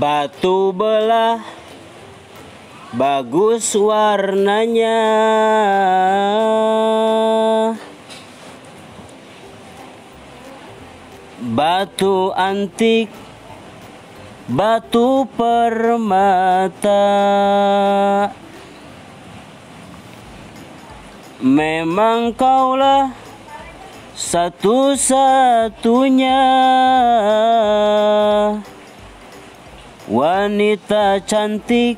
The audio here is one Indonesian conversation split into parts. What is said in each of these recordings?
Batu belah bagus warnanya, batu antik, batu permata. Memang kaulah satu-satunya wanita cantik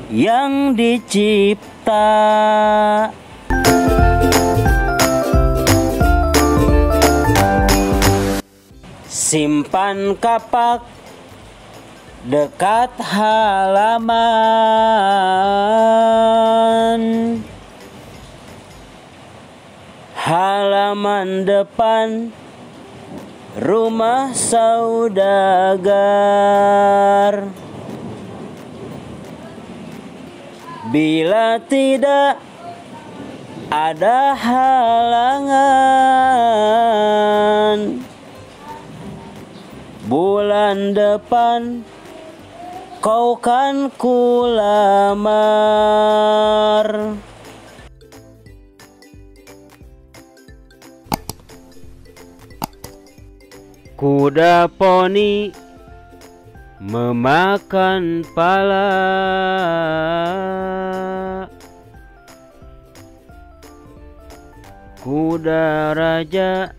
yang dicipta. Simpan kapak dekat halaman, halaman depan rumah saudagar. Bila tidak ada halangan, bulan depan kau kan kulamar. Kuda poni memakan pala, kuda raja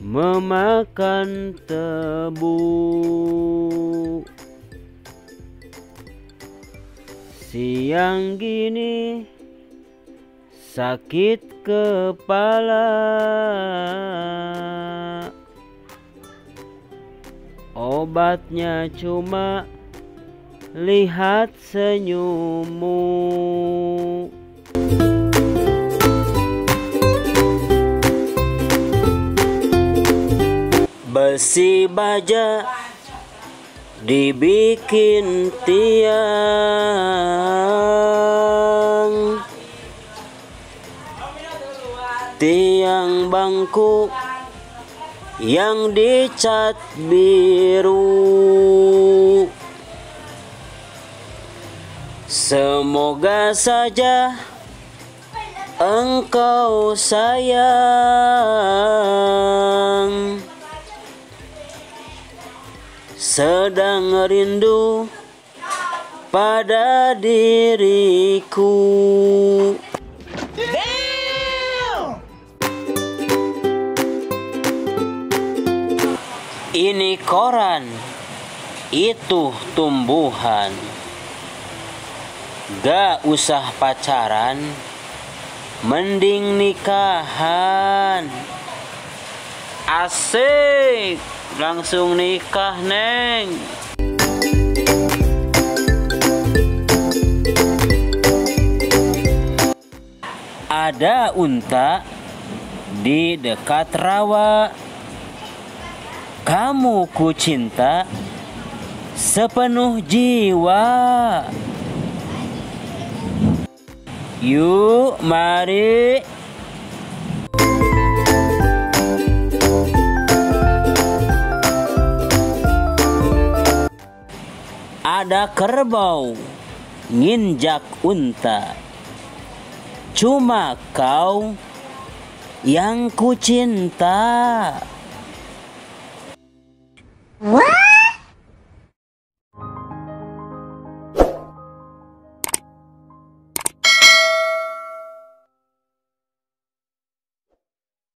memakan tebu. Siang gini sakit kepala, obatnya cuma lihat senyummu. Besi baja dibikin tiang, tiang bangku yang dicat biru. Semoga saja engkau sayang, sedang rindu pada diriku. Ini koran, itu tumbuhan. Gak usah pacaran, mending nikahan. Asik, langsung nikah neng. Ada unta di dekat rawa, kamu ku cinta sepenuh jiwa. Yuk mari. Ada kerbau nginjak unta, cuma kau yang ku cinta. What?